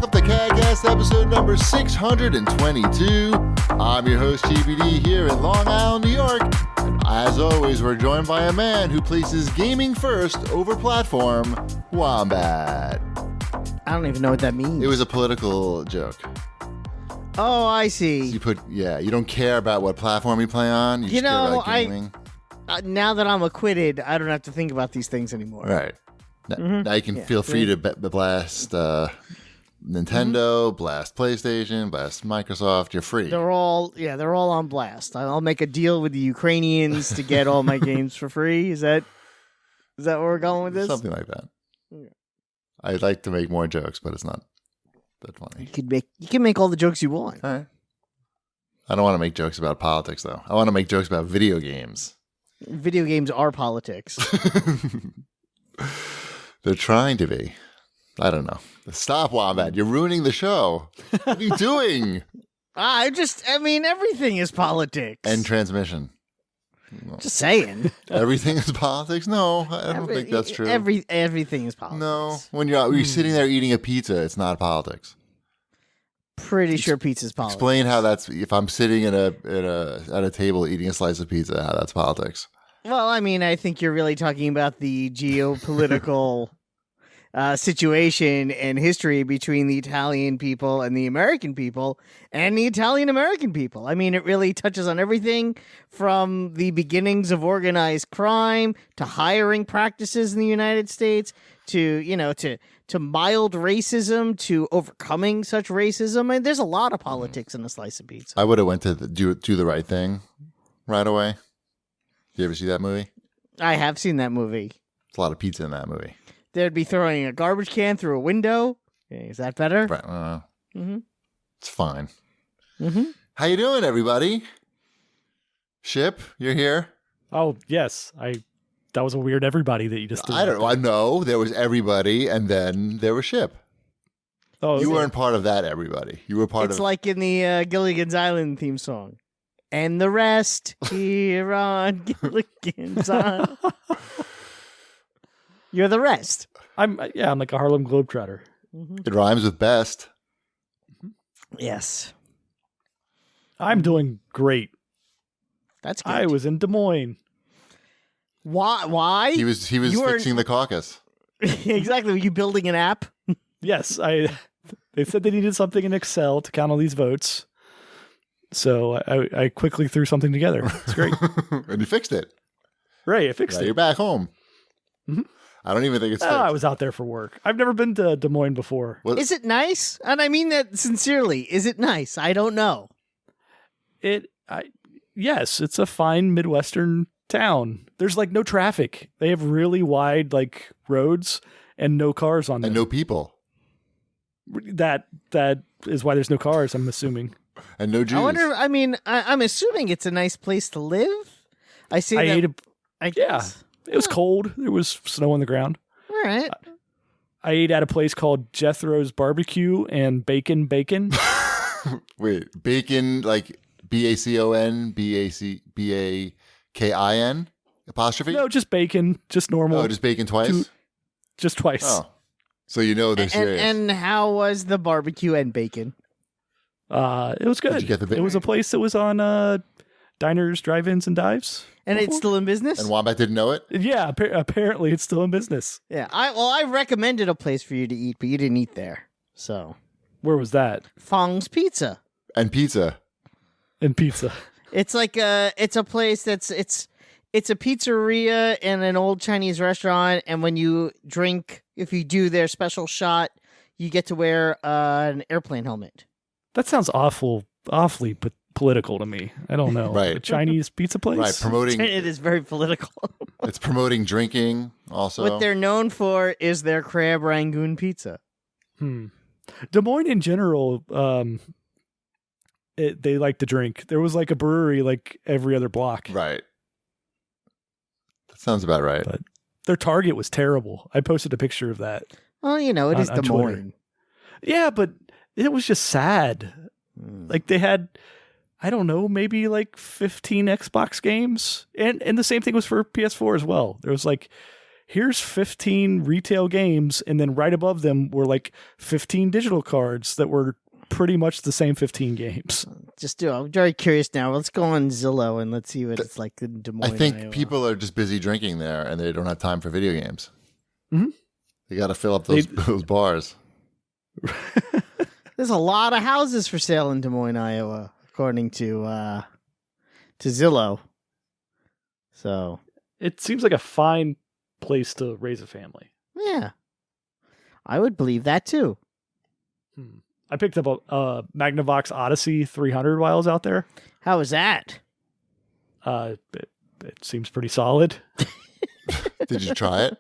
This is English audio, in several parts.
welcome to CAGcast episode number 622. I'm your host, GBD, here in Long Island, New York. And as always, we're joined by a man who places gaming first over platform, Wombat. I don't even know what that means. It was a political joke. Oh, I see. So you don't care about what platform you play on. You just care about gaming. Now that I'm acquitted, I don't have to think about these things anymore. Right. Now you can feel free to blast Nintendo, blast PlayStation, blast Microsoft. You're free. They're all on blast. I'll make a deal with the Ukrainians to get all my games for free. Is that where we're going with this? Something like that. Yeah. I'd like to make more jokes, but it's not that funny. You can make all the jokes you want. All right. I don't want to make jokes about politics, though. I want to make jokes about video games. Video games are politics. They're trying to be. I don't know. Stop, Wombat. You're ruining the show. What are you doing? Everything is politics. End transmission. Just saying. Everything is politics? No, I don't think that's true. Everything is politics. No. When you're sitting there eating a pizza, it's not politics. Pretty sure pizza's politics. Explain how that's, if I'm sitting at a table eating a slice of pizza, how that's politics. Well, I think you're really talking about the geopolitical situation and history between the Italian people and the American people and the Italian-American people. It really touches on everything from the beginnings of organized crime to hiring practices in the United States to mild racism to overcoming such racism. And there's a lot of politics in a slice of pizza. I would have went to do the right thing right away. You ever see that movie? I have seen that movie. There's a lot of pizza in that movie. They'd be throwing a garbage can through a window. Is that better? Right. It's fine. Mm-hmm. How you doing, everybody? Ship, you're here. Oh, yes. That was a weird everybody that you just did. I don't know. I know there was everybody, and then there was Ship. Oh, you weren't part of that everybody. You were part of... It's like in the Gilligan's Island theme song. And the rest here on Gilligan's Island. You're the rest. I'm like a Harlem Globetrotter. Mm-hmm. It rhymes with best. Yes. I'm doing great. That's good. I was in Des Moines. Why? He was fixing the caucus. Exactly. Were you building an app? Yes. They said they needed something in Excel to count all these votes. So I quickly threw something together. It's great. And you fixed it. Right. I fixed it. You're back home. Mm-hmm. I don't even think it's fixed. I was out there for work. I've never been to Des Moines before. Is it nice? And I mean that sincerely. Is it nice? I don't know. Yes, it's a fine Midwestern town. There's like no traffic. They have really wide like roads and no cars on them. And no people. That is why there's no cars, I'm assuming. And no Jews. I wonder, I'm assuming it's a nice place to live. I guess. It was cold. There was snow on the ground. All right. I ate at a place called Jethro's Barbecue and Bacon. Wait, bacon like BACON, BAKIN apostrophe? No, just bacon, just normal. Oh, just bacon twice? Just twice. Oh, so they're serious. And how was the barbecue and bacon? It was good. Did you get the bacon? It was a place that was on diners, drive-ins, and dives. And it's still in business? And Wombat didn't know it? Yeah, apparently it's still in business. Yeah. I recommended a place for you to eat, but you didn't eat there. So where was that? Fong's Pizza. And pizza. It's like it's a place it's a pizzeria and an old Chinese restaurant, and when you drink, if you do their special shot, you get to wear an airplane helmet. That sounds awfully political to me. I don't know. Right. A Chinese pizza place? Right, promoting... It is very political. It's promoting drinking also. What they're known for is their crab rangoon pizza. Des Moines in general, they like to drink. There was like a brewery like every other block. Right. That sounds about right. But their Target was terrible. I posted a picture of that. Well, it is Des Moines. Yeah, but it was just sad. Like they had, I don't know, maybe like 15 Xbox games. And the same thing was for PS4 as well. There was like, here's 15 retail games, and then right above them were like 15 digital cards that were pretty much the same 15 games. I'm very curious now. Let's go on Zillow and let's see what it's like in Des Moines, I think Iowa. people are just busy drinking there, and they don't have time for video games. Mm-hmm. They got to fill up those bars. There's a lot of houses for sale in Des Moines, Iowa, according to Zillow. So It seems like a fine place to raise a family. yeah, I would believe that too. I picked up a Magnavox Odyssey 300 while I was out there. How was that? It seems pretty solid. Did you try it?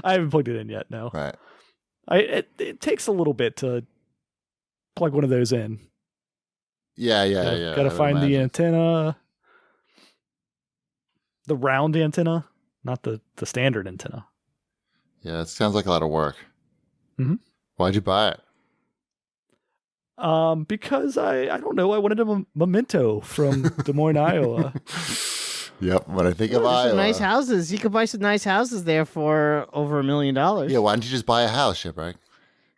I haven't plugged it in yet, no. Right. It takes a little bit to plug one of those in. Yeah. Got to find the antenna. The round antenna, not the standard antenna. Yeah, it sounds like a lot of work. Mm-hmm. Why'd you buy it? Because I don't know. I wanted a memento from Des Moines, Iowa. Yep. When I think of There's Iowa, some nice houses. You could buy some nice houses there for over $1 million. yeah. Why don't you just buy a house, Shipwreck?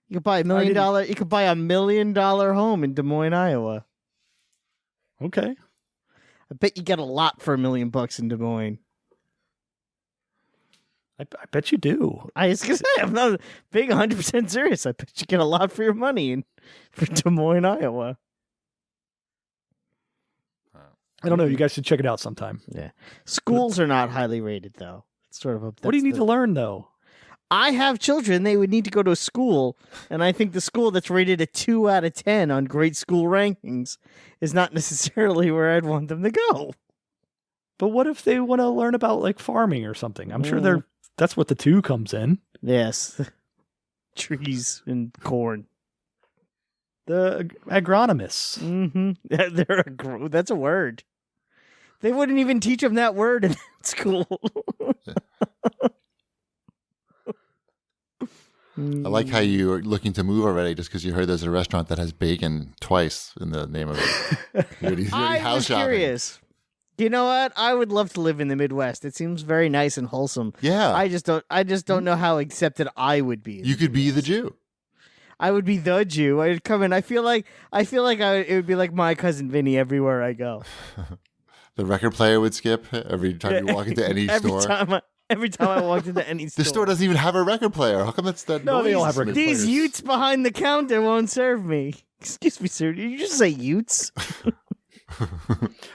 You could buy $1 million. You could buy $1 million home in Des Moines, Iowa. Okay. I bet you get a lot for $1 million in Des Moines. I bet you do. I was gonna say, I'm not being 100% serious. I bet you get a lot for your money for Des Moines, Iowa. I don't know. You guys should check it out sometime. Yeah, schools are not highly rated though. It's sort of a. What do you need to learn though? I have children. They would need to go to a school, and I think the school that's rated a 2 out of 10 on great school rankings is not necessarily where I'd want them to go. But what if they want to learn about like farming or something? I'm sure that's what the 2 comes in. Yes, trees and corn. The agronomists. Mm-hmm. That's a word. They wouldn't even teach them that word in school. I like how you're looking to move already just because you heard there's a restaurant that has bacon twice in the name of it. I was curious. You know what? I would love to live in the Midwest. It seems very nice and wholesome. Yeah. I just don't know how accepted I would be. You could be the Jew. I would be the Jew. I'd come in. I feel like it would be like my cousin Vinny everywhere I go. The record player would skip every time you walk into any store. Every time I walked into any store. The store doesn't even have a record player. How come that's that? No, they all have record These players. Utes behind the counter won't serve me. Excuse me, sir. Did you just say Utes?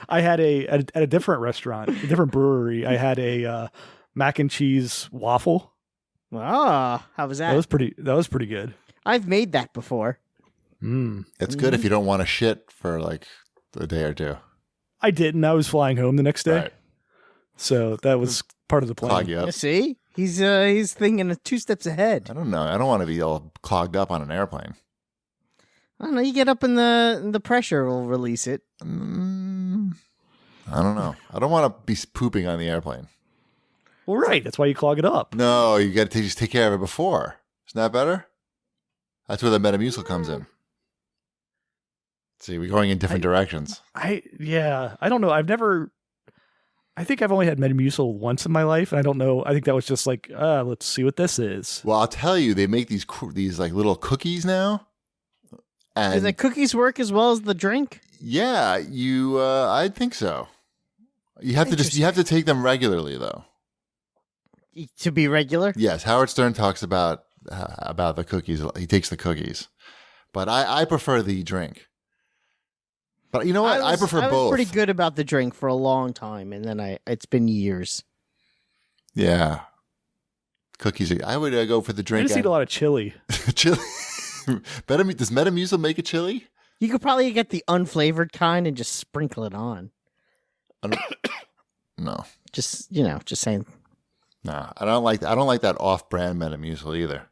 I had at a different restaurant, a different brewery. I had a mac and cheese waffle. Ah, how was that? That was pretty good. I've made that before. It's good if you don't want to shit for like a day or two. I didn't. I was flying home the next day, Right. So that was part of the plan. Clog you up. You see, he's thinking 2 steps ahead. I don't know. I don't want to be all clogged up on an airplane. I don't know. You get up in the pressure will release it. I don't know. I don't want to be pooping on the airplane. Well, right. That's why you clog it up. No, you got to just take care of it before. Isn't that better? That's where the Metamucil comes in. See, we're going in different directions. I don't know. I think I've only had Metamucil once in my life, and I don't know. I think that was just like, let's see what this is. Well, I'll tell you, they make these like little cookies now. And Does the cookies work as well as the drink? yeah, I think so. You have to take them regularly though. To be regular? Yes, Howard Stern talks about the cookies. He takes the cookies, but I prefer the drink. But you know what? I prefer both. I was pretty good about the drink for a long time, and then it's been years. Yeah, cookies. I would go for the I drink. just eat a lot of chili. Chili. Does Metamucil make a chili? You could probably get the unflavored kind and just sprinkle it on. No. Just saying. No, I don't like that off-brand Metamucil either.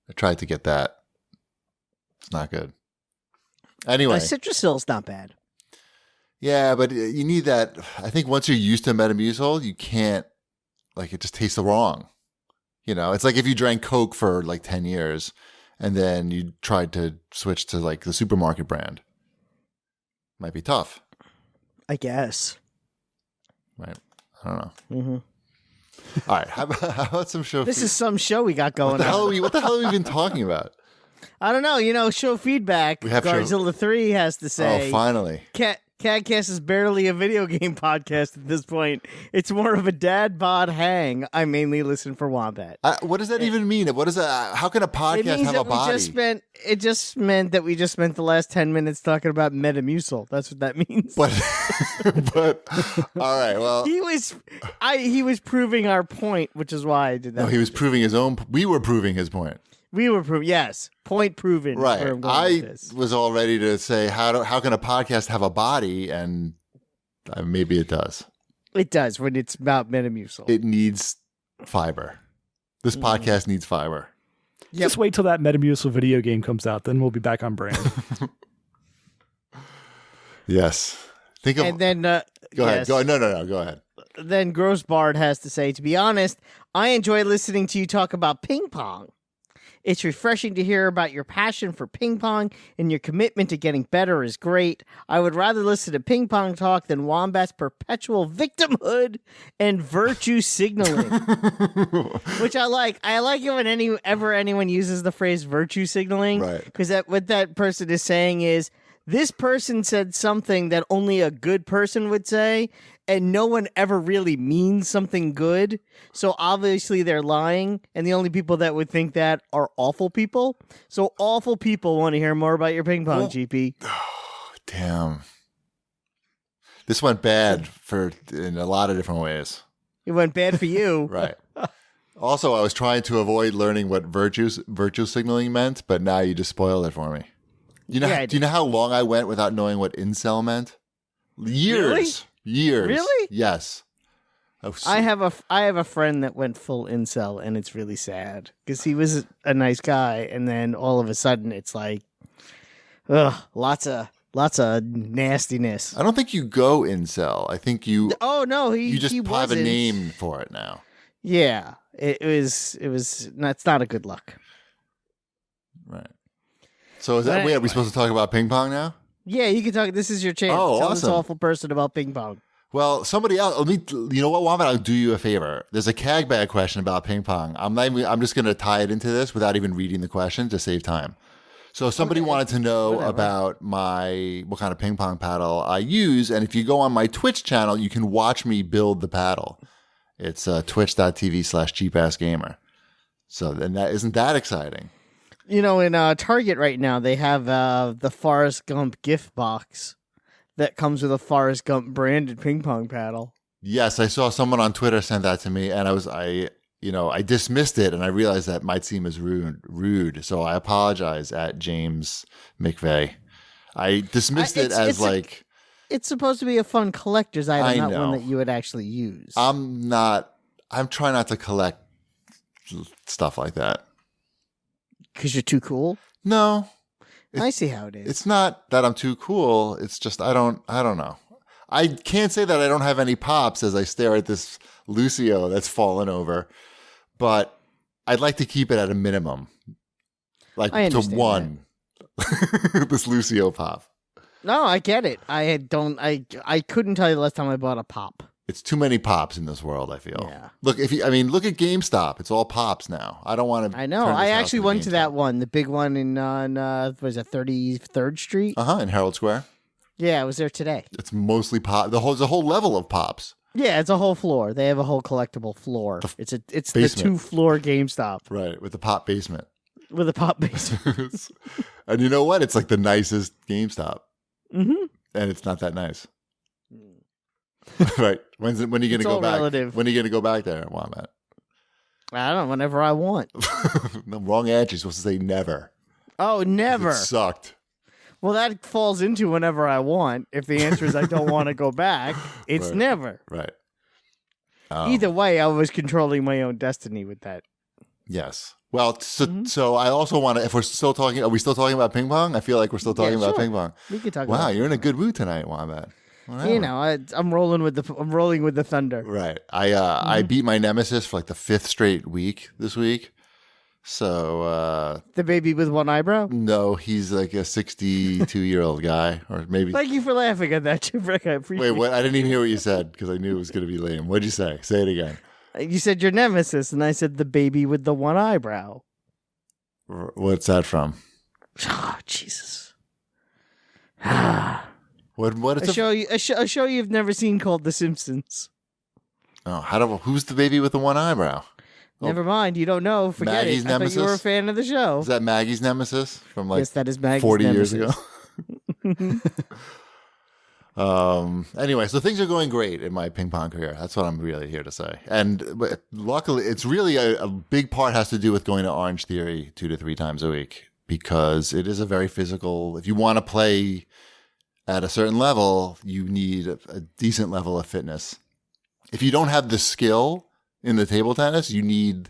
I tried to get that. It's not good. Anyway, Citrusyl's not bad. yeah, but you need that. I think once you're used to Metamucil, you can't, like, it just tastes wrong. You know, it's like if you drank Coke for like 10 years and then you tried to switch to like the supermarket brand. Might be tough. I guess. Right. I don't know. Mm-hmm. All right, how about some show? This is some show we got going on. What the hell have we been talking about? I don't know. Show feedback. We have Godzilla 3 has to say. Oh, finally. CAGcast is barely a video game podcast at this point. It's more of a Dad Bod hang. I mainly listen for Wombat. What does that even mean? What is that? How can a podcast have a body? It just meant that we just spent the last 10 minutes talking about Metamucil. That's what that means. But all right. Well, he was proving our point, which is why I did that. No, he was proving his own. We were proving his point. We were proving, yes, point proven. Right. I was all ready to say, how can a podcast have a body? And maybe it does. It does when it's about Metamucil. It needs fiber. This podcast needs fiber. Yep. Just wait till that Metamucil video game comes out, then we'll be back on brand. Yes. And then go ahead. Go ahead. No. Go ahead. Then Gross Bard has to say, to be honest, I enjoy listening to you talk about ping pong. It's refreshing to hear about your passion for ping pong, and your commitment to getting better is great. I would rather listen to ping pong talk than Wombat's perpetual victimhood and virtue signaling, which I like. I like it when anyone uses the phrase virtue signaling, right? Because what that person is saying is, this person said something that only a good person would say, and no one ever really means something good. So obviously they're lying, and the only people that would think that are awful people. So awful people want to hear more about your ping pong, GP. Oh, damn. This went bad in a lot of different ways. It went bad for you. Right. Also, I was trying to avoid learning what virtue signaling meant, but now you just spoiled it for me. Do you know how long I went without knowing what incel meant? Years. Really? Years. Really? Yes. I have a friend that went full incel, and it's really sad because he was a nice guy, and then all of a sudden it's like, lots of nastiness. I don't think you go incel. I think you. Oh no, you just he have wasn't. a name for it now. Yeah, it was. It's not a good look. Right. So are we supposed to talk about ping pong now? Yeah, you can talk. This is your chance. Oh, Tell awesome. this awful person about ping pong. Well, somebody else. You know what, Wombat? I'll do you a favor. There's a CAGbag question about ping pong. I'm just going to tie it into this without even reading the question to save time. So somebody wanted to know about what kind of ping pong paddle I use, and if you go on my Twitch channel, you can watch me build the paddle. It's twitch.tv/cheapassgamer. So then isn't that exciting? In Target right now, they have the Forest Gump gift box that comes with a Forest Gump branded ping pong paddle. Yes, I saw someone on Twitter send that to me, and I dismissed it, and I realized that might seem as rude. So I apologize at James McVeigh. I dismissed it as it's supposed to be a fun collector's item, not one that you would actually use. I'm trying not to collect stuff like that. Because you're too cool? No. I see how it is. It's not that I'm too cool. It's just I don't know. I can't say that I don't have any pops as I stare at this Lucio that's fallen over, but I'd like to keep it at a minimum. Like to one. This Lucio pop. No, I get it. I couldn't tell you the last time I bought a pop. It's too many pops in this world, I feel. Yeah. Look at GameStop. It's all pops now. I don't want to. I know. I actually went to that one, the big one in 33rd Street? In Herald Square. Yeah, I was there today. It's mostly pop. There's a whole level of pops. Yeah, it's a whole floor. They have a whole collectible floor. It's the 2-floor GameStop. Right, with the pop basement. With a pop basement. And you know what? It's like the nicest GameStop. Mm-hmm. And it's not that nice. Right. When are you going to go back? Relative. When are you going to go back there, Wombat? I don't know. Whenever I want. No, wrong answer. You're supposed to say never. Oh, never. It sucked. Well, that falls into whenever I want. If the answer is I don't want to go back, it's right. Never. Right. Either way, I was controlling my own destiny with that. Yes. Well, so I also want to, if we're still talking, are we still talking about ping pong? I feel like we're still talking about ping pong. We could talk about it. Wow, you're in a good mood tonight, Wombat. Whatever. I'm rolling with the thunder. Right. I beat my nemesis for like the 5th straight week this week. So the baby with one eyebrow? No, he's like a 62-year-old guy, or maybe. Thank you for laughing at that, Shipwreck. I appreciate it. Wait, what? I didn't even hear what you said because I knew it was going to be lame. What'd you say? Say it again. You said your nemesis, and I said the baby with the one eyebrow. What's that from? Oh, Jesus. What is a show you've never seen called The Simpsons. Oh, who's the baby with the one eyebrow? Never mind, you don't know. Forget Maggie's it. nemesis? I thought you were a fan of the show. Is that Maggie's nemesis from Yes, that is Maggie's 40 nemesis. years ago? Anyway, so things are going great in my ping pong career. That's what I'm really here to say. But luckily, it's really a big part has to do with going to Orange Theory 2 to 3 times a week, because it is a very physical. If you want to play at a certain level, you need a decent level of fitness. If you don't have the skill in the table tennis, you need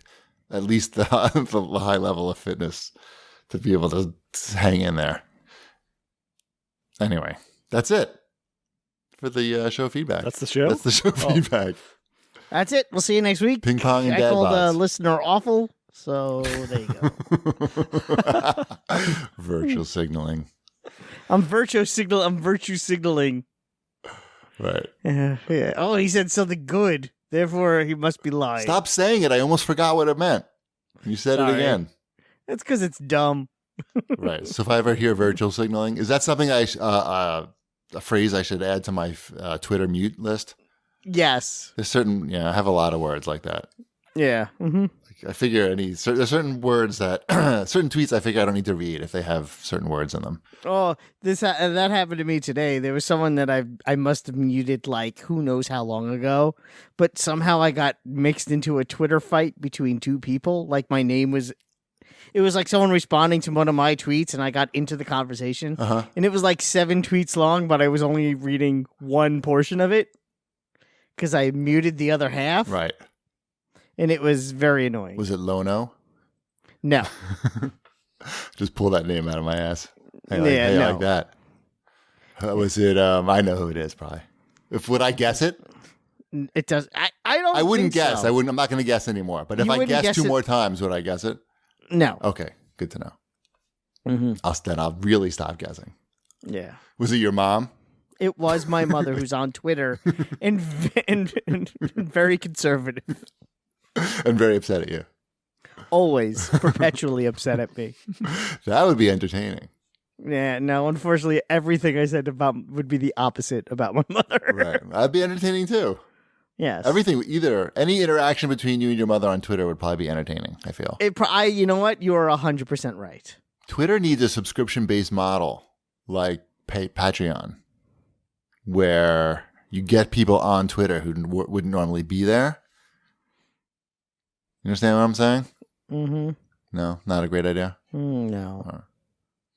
at least the high level of fitness to be able to hang in there. Anyway, that's it for the show feedback. That's the show? That's the show feedback. That's it. We'll see you next week. Ping pong and I dad called bods. listener awful, so there you go. Virtual signaling. I'm virtue signaling. Right. Yeah. Oh, he said something good. Therefore, he must be lying. Stop saying it. I almost forgot what it meant. You said it Sorry. again. That's because it's dumb. Right. So if I ever hear virtual signaling, is that something a phrase I should add to my Twitter mute list? Yes. There's certain, I have a lot of words like that. Yeah. Mm-hmm. I figure there's certain words that, certain tweets I figure I don't need to read if they have certain words in them. Oh, that happened to me today. There was someone that I must have muted like who knows how long ago, but somehow I got mixed into a Twitter fight between two people. Like my name was, it was like someone responding to one of my tweets, and I got into the conversation, and it was like 7 tweets long, but I was only reading one portion of it because I muted the other half. Right. And it was very annoying. Was it Lono? No. Just pull that name out of my ass. I No. like that. Was it? I know who it is. Probably. Would I guess it? It does. I don't. I wouldn't think guess. so. I wouldn't. I'm not going to guess anymore. But if You I wouldn't guess guess 2 it? more times, would I guess it? No. Okay. Good to know. Mm-hmm. I'll really stop guessing. Yeah. Was it your mom? It was my mother, who's on Twitter and very conservative. And very upset at you. Always perpetually upset at me. That would be entertaining. Yeah, no, unfortunately, everything I said would be the opposite about my mother. Right. That'd be entertaining too. Yes. Everything, any interaction between you and your mother on Twitter would probably be entertaining, I feel. You know what? You are 100% right. Twitter needs a subscription-based model like Patreon, where you get people on Twitter who wouldn't normally be there. You understand what I'm saying? Mm-hmm. No, not a great idea. No. All right.